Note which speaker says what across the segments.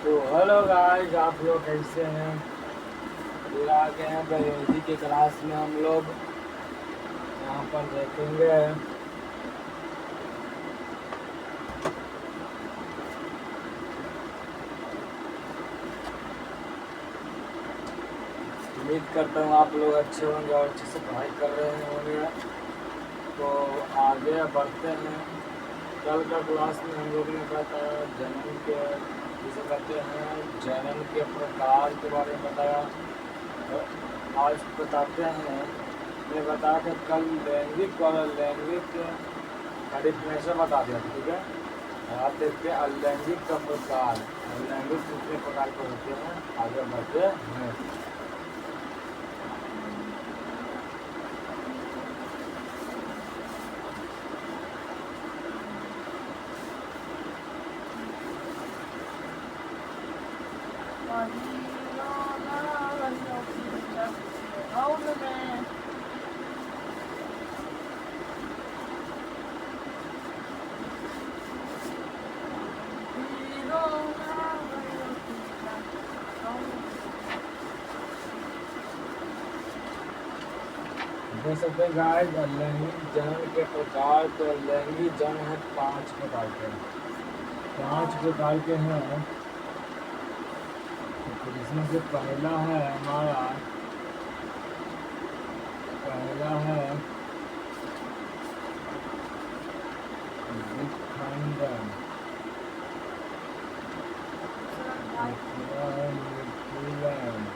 Speaker 1: तो hello guys, आप लोग कैसे हैं। फिर आ गए हैं बायोलॉजी के क्लास में। हम लोग यहाँ पर देखेंगे उम्मीद करता हूँ आप लोग अच्छे होंगे और अच्छे से पढ़ाई कर रहे होंगे। तो आगे बढ़ते हैं। कल का क्लास में हम लोग ने बताया जनन के जिसे कहते हैं जनन के प्रकार के बारे में बताया। आज बताते हैं, मैं बताया था कल लैंगिक और अलैंगिक का डिफिनेशन बता दिया, ठीक है। आप देखते हैं अलैंगिक का प्रकार। अलैंगिक कितने प्रकार के होते हैं, आगे बढ़ते हैं। देख सकते हैं गाइस, लैंगिक जनन के प्रकार। तो लैंगिक जनन है 5 प्रकार के। 5 प्रकार के हैं। तो इसमें से पहला है हमारा, पहला है विखंडन। दूसरा है निपुलन।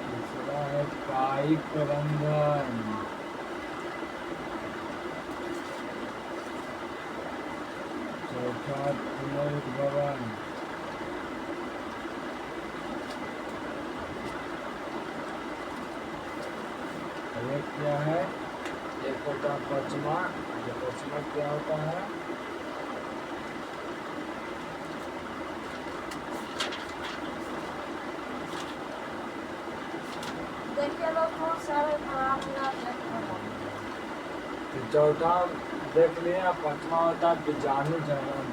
Speaker 1: तीसरा है कायिक प्रबंधन। चौथा पुनरुद्भवन। एक क्या है, एक होता है पचमा। जो पचमा क्या होता है, चौथा देख लिया। पांचवा होता है बीजाणु जनन।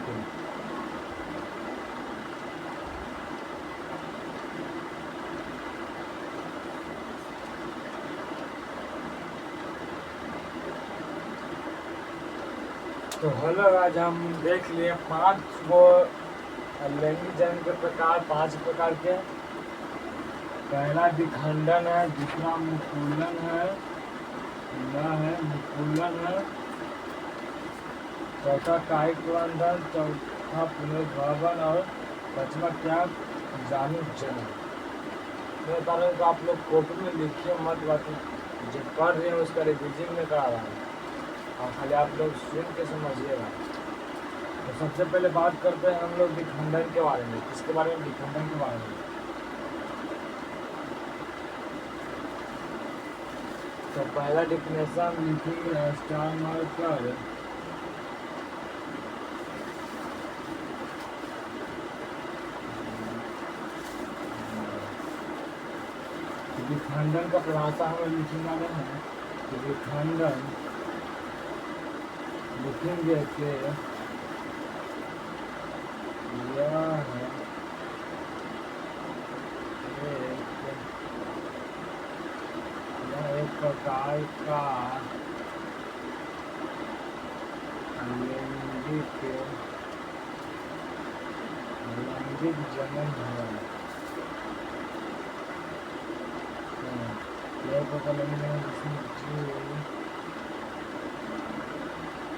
Speaker 1: तो हेलो, आज हम देख लिए 5 वो लैंगिक जनन के प्रकार। 5 प्रकार के। पहला विखंडन है, दूसरा मुकुलन है, मुकुलन है, चौथा कायिक प्रबंधन, चौथा पुनर्भवन और पांचवा क्या, बीजाणु जनन। मैं बता रहा हूँ तो आप लोग कॉपी में लिखिए मत, बात जो पढ़ रहे हैं उसका रिविजन में करा रहा है और खाली आप लोग सुन के समझिएगा। तो सबसे पहले बात करते हैं हम लोग विखंडन के बारे में। किसके बारे में, विखंडन के बारे में। तो पहला डिफिनेशन लिखिए स्टार मार्कर। विखंडन का परिभाषा हमें लिखने वाले हैं। तो विखंडन लिखेंगे कि यह है एक प्रकार का लैंगिक जनन है।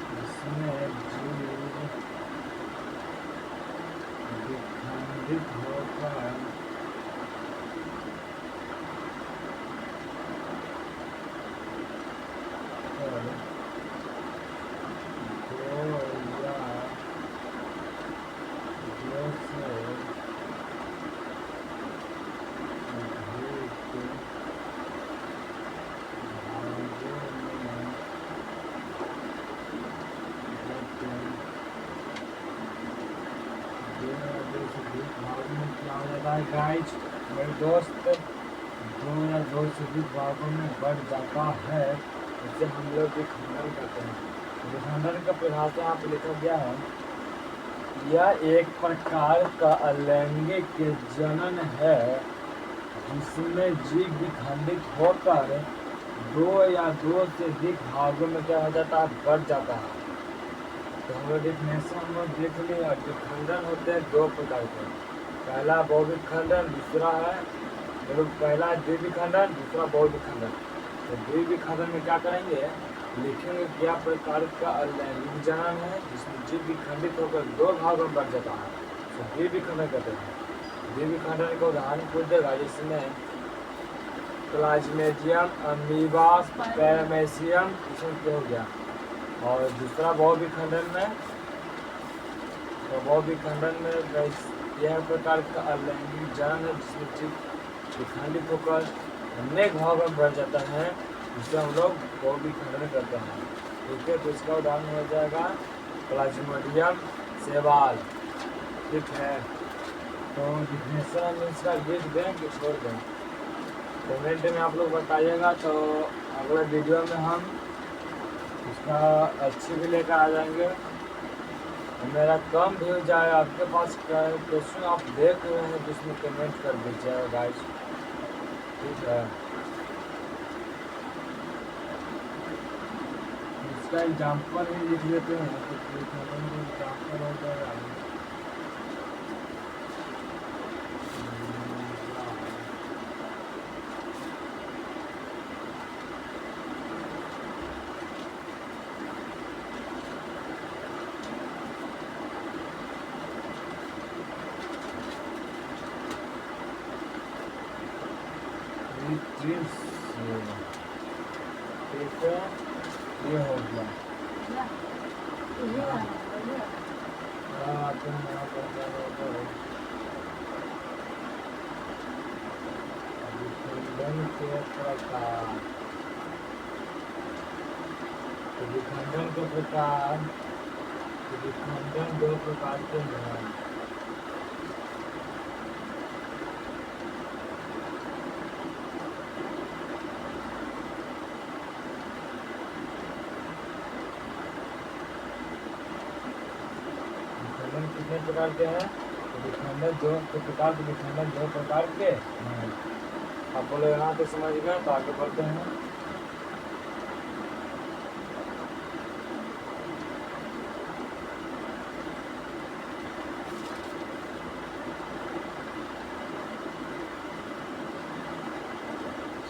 Speaker 1: जिसमें जीव विखंडित होकर गाइज मेरे दोस्त 2 या 2 से अधिक भागों में बढ़ जाता है, इससे हम लोग विखंडन करते हैं। विखंडन का परिभाषा यहाँ पे लिखा गया है, यह एक प्रकार का अलैंगिक जनन है जिसमें जीव विखंडित होकर दो या दो से अधिक भागों में क्या हो जाता है, बढ़ जाता है। तो हम लोग डिफिनेशन हम लोग देख लिया। विखंडन होते हैं दो प्रकार के, पहला बहुविखंडन, दूसरा है मतलब पहला है द्विविखंडन, दूसरा बहुविखंडन। तो द्विविखंडन में क्या करेंगे, लिखेंगे क्या प्रकार का अलैंगिक जनन है जिसमें जीव विखंडित होकर दो भागों में बढ़ जाता है, तो द्विविखंडन कहते हैं। द्विविखंडन का उदाहरण पूछ देगा, जिसमें प्लाज्मेडियम, अमीबा, पैरामेसियम, इसमें क्या हो गया। और दूसरा बहुविखंडन में, तो बहुविखंडन में यह प्रकार का अलैंगिक जनन है जिसमें जीव विखंडित होकर अनेक भागों में बढ़ जाता है, जिसे हम लोग बहुविखंडन करते हैं। ठीक है, तो इसका उदाहरण हो जाएगा प्लाज्मोडियम सेवाल। ठीक है, तो डिफिनेशन हम इसका लिख दें कि छोड़ दें, कमेंट में आप लोग बताइएगा। तो अगले वीडियो में हम इसका अच्छी भी लेकर आ जाएंगे। मेरा कम भी हो जाए, आपके पास क्वेश्चन आप देख रहे हैं जिसमें कमेंट कर दीजिएगा गाइस। ठीक है, इसका एग्जाम्पल ही लिख लेते हैं, तो एग्जाम्पल हो जाएगा। ठीक है, ये हो गया। विखंडन के प्रकार, विखंडन के प्रकार, विखंडन दो प्रकार के हैं। कितने प्रकार के हैं, तो विखंडन दो प्रकार के, विखंडन दो प्रकार के हैं। आप बोले यहाँ तो समझ गए, तो आगे बढ़ते हैं।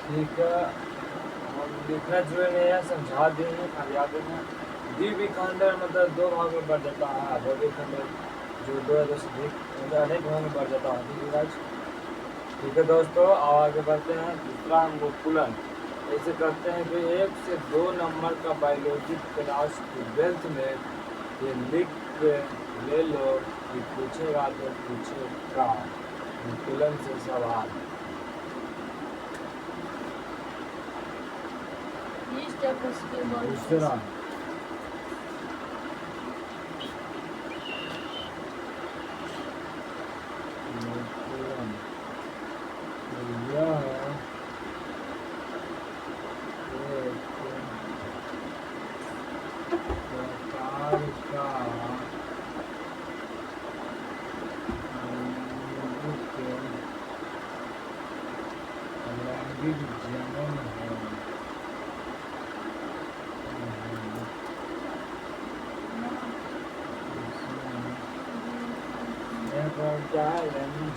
Speaker 1: ठीक है, हम लिखना जुड़े नहीं है, समझा देंगे, खाली याद देना। द्विविखंडन मतलब दो भाग में बढ़ जाता है, बहुविखंडन जो दो या दो से अधिक अनेक भाग में बढ़ जाता है। ठीक है दोस्तों, आगे बढ़ते हैं। दूसरा अंगोकुलन, ऐसे करते हैं कि 1 से 2 नंबर का बायोलॉजी क्लास 12th में ये लिख के ले लो कि पूछेगा तो पूछेगा अंगोकुलन से सवाल। दूसरा क्या है, जनन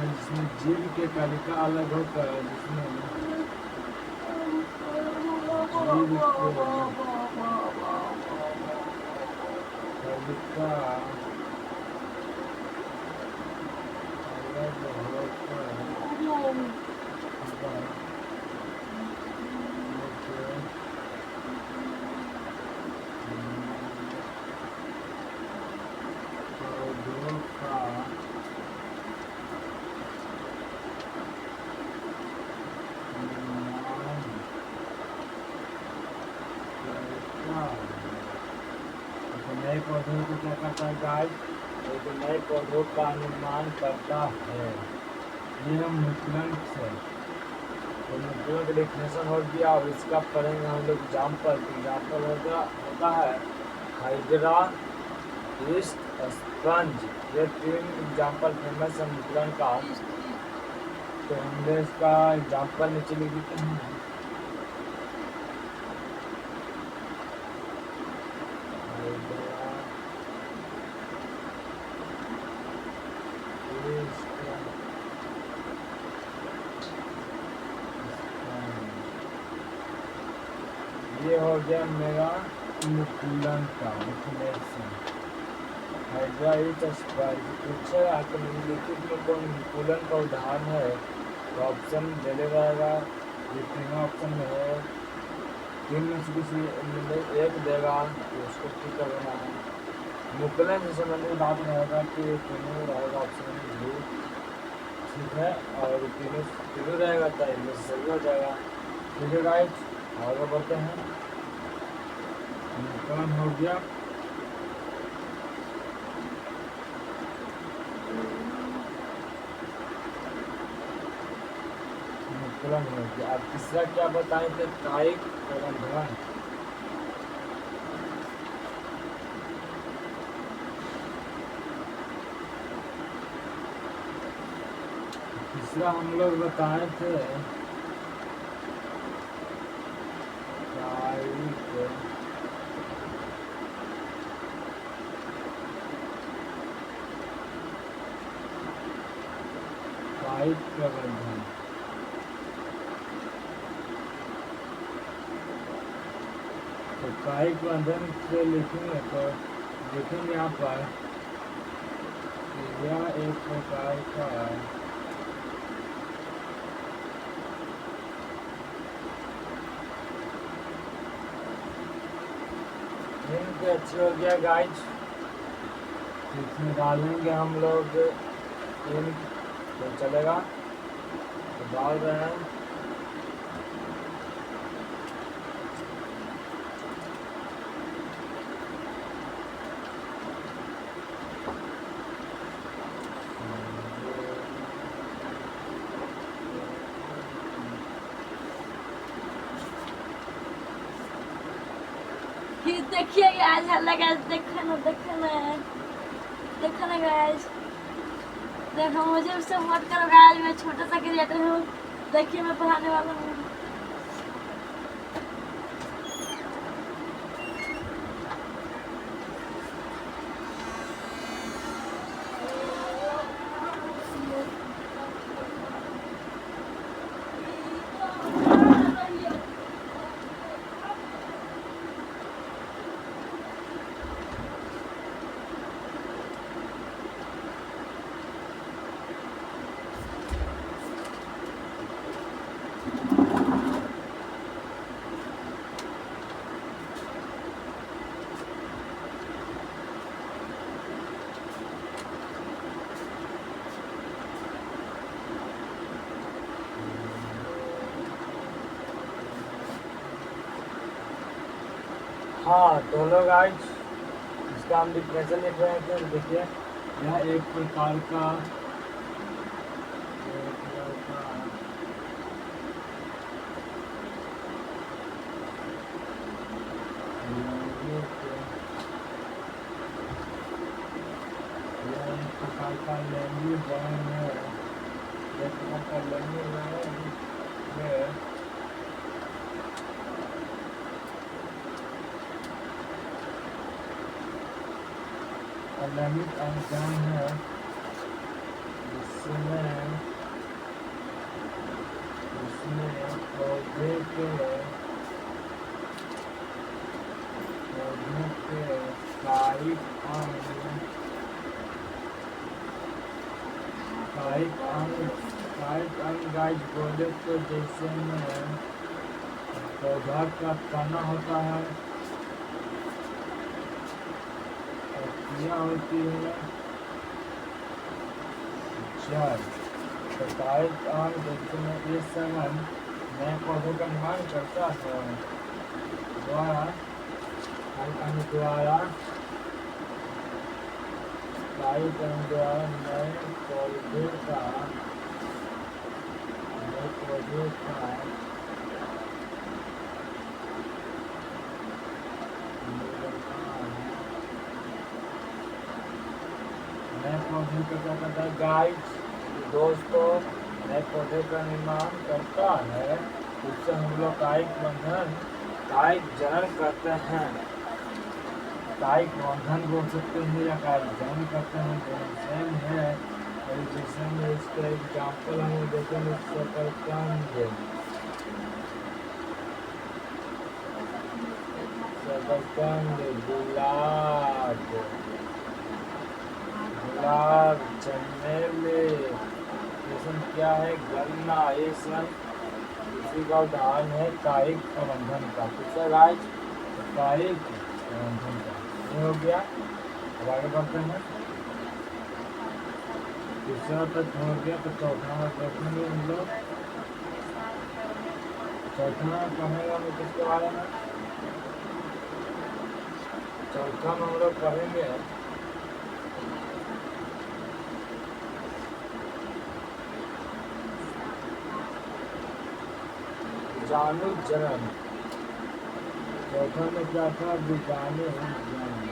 Speaker 1: जिसमें जीव के तालिका अलग होकर, जिसमें जीव के तालिका अलग होकर नए पौधों को क्या करता है गाइस, एक नए पौधों का निर्माण करता है। ये हम मुकुलन से तो न्यूक्लियन का डेफिनेशन हो गया। और इसका पढ़ेंगे हम लोग एग्जाम्पल। एग्जाम्पल होता है हाइड्रा, ईस्ट, स्पंज। ये 3 एग्जाम्पल फेमस है न्यूक्लियन का। तो हमने इसका एग्जाम्पल नीचे लिख देते हैं। ये हो गया मेरा न्यूक्लियन का डेफिनेशन। Hydra, east, sponge. पूछे आपको निम्नलिखित में कौन न्यूक्लियन का उदाहरण है, तो ऑप्शन दे रहेगा। ये तीनों ऑप्शन में है, 3 में से किसी एक देगा तो उसको ठीक कर देना है। न्यूक्लियन से संबंधित बात रहेगा कि तीनों रहेगा ऑप्शन भी ठीक है। और तीनों रहेगा तो इनमें से सही हो जाएगा। ठीक है गाइस, आगे बढ़ते हैं। न्यूक्लियन हो गया। न्यूक्लियन हो गया। अब तीसरा क्या बताएं थे, कायिक प्रबंधन। तीसरा हम लोग बताए थे कायिक प्रबंधन। तो कायिक प्रबंधन से लिखेंगे तो देखेंगे यहाँ पर यह एक प्रकार का अच्छी हो गया गाइज। इसमें डालेंगे हम लोग तो चलेगा, तो डाल रहे हैं।
Speaker 2: देखिए गाइस, हेलो गाइस, देखो ना गाइस, देखो मुझे उससे मत करो गाइस, मैं छोटा सा क्रिएटर हूँ। देखिए मैं पढ़ाने वाला हूँ।
Speaker 1: हाँ दोनों गाइज, इसका हम डिप्रेशन लिख रहे थे। देखिए यह एक प्रकार का लैंग्वेज है। एक प्रकार का लैंग्वेज है। लैंग्वेज अंजाम है जिसमें पौधे के कायिक अंग गाइज बोले तो जैसे में पौधा का तना होता है, क्रिया होती है जल। तो कायिक अंग जैसे में इस समय नए पौधों का निर्माण करता है द्वारा कायिक अंग द्वारा नए पौधे का पौधे का नए पौधे का क्या करता है गाइस दोस्तों, नए पौधे का निर्माण करता है, उससे हम लोग कायिक बंधन कायिक जनन करते हैं, कायिक बंधन बोल सकते हैं या कायिक जनन करते हैं, दोनों सेम है। और जैसे में इसका एग्जाम्पल हम देखेंगे शकरकंद, शकरकंद, गुलाब, गुलाब, चमेली, ये सब क्या है गन्ना, ये सब इसी का उदाहरण है कायिक प्रबंधन का। दूसरा राज कायिक प्रबंधन का ये हो गया। अब आगे बढ़ते हैं, तीसरा तक हो गया तो चौथा देखेंगे हम लोग। चौथा पढ़ेंगे हम किसके बारे में, चौथा में हम लोग पढ़ेंगे बीजाणु जनन। चौथा में क्या था, बीजाणु जनन।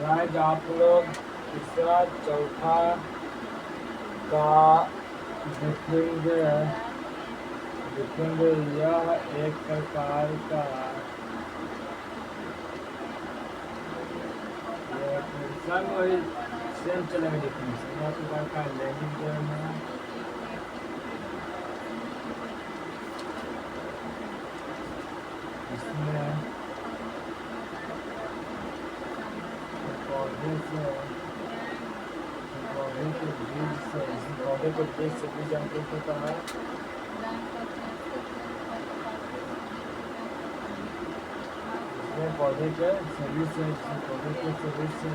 Speaker 1: राइट आप लोग तीसरा चौथा का देखेंगे, यह एक प्रकार का सब वही सेम चलेगा डिफरेंस। यह प्रकार का लैंगिक है, इसमें पौधे से पौधे के बीज से इसी पौधे के बीज से बीज अंकुरित होता है। इसमें पौधे के शरीर से, पौधे के शरीर से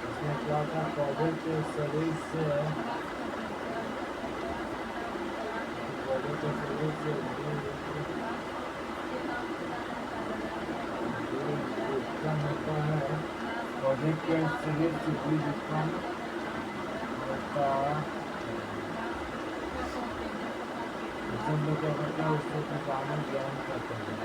Speaker 1: इसमें क्या था, पौधे के शरीर से पौधे के शरीर से उत्पन्न होता है, पौधे के शरीर से बीज उत्पन्न होता है। सब लोग क्या करते हैं, उसको किसानों ज्ञान करते हैं।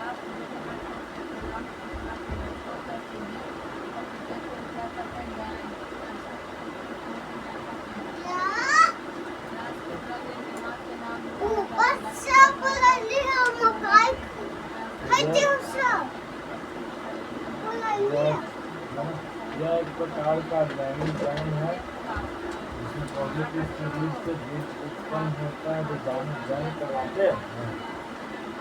Speaker 1: यह एक प्रकार का लैंगिक जनन है, जिसमें पौधे के शरीर से बीज उत्पन्न होता है, बीजाणु जनन करवाते हैं।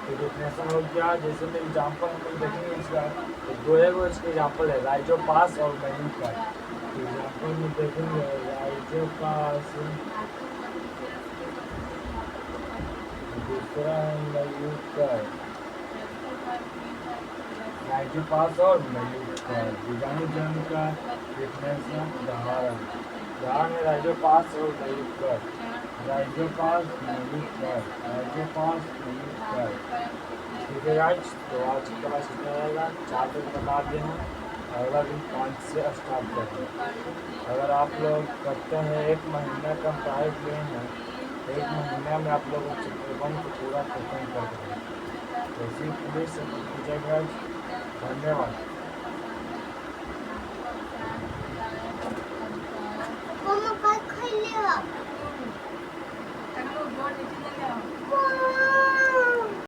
Speaker 1: तो डिफिनेशन हो गया, जैसे में एग्जाम्पल हम लोग देखेंगे इसका, तो दो इसके एग्जाम्पल है राइजोपास और मैन्यूकर। एग्जाम्पल में देखेंगे राइजोपास, दूसरा है मैन्यूकर। राइजोपास और मैन्यूकर बीजाणु जनन का डिफिनेशन उदाहरण है राइजोपास और मैन्यूकर। राइजोपास मैन्यूकर, राइजोपास मैन्यूकर। ठीक है गाइस, तो आज की क्लास इतना रहेगा, 4 दिन बता दिए हैं, अगला दिन 5 से स्टार्ट करेंगे। अगर आप लोग करते हैं 1 महीना का टाइम लिए हैं, 1 महीना में आप लोग चित्रवन को पूरा खत्म कर देंगे। तो इसी पुलिस कीजिएगा। धन्यवाद।
Speaker 2: मम्मा बात कर लिया।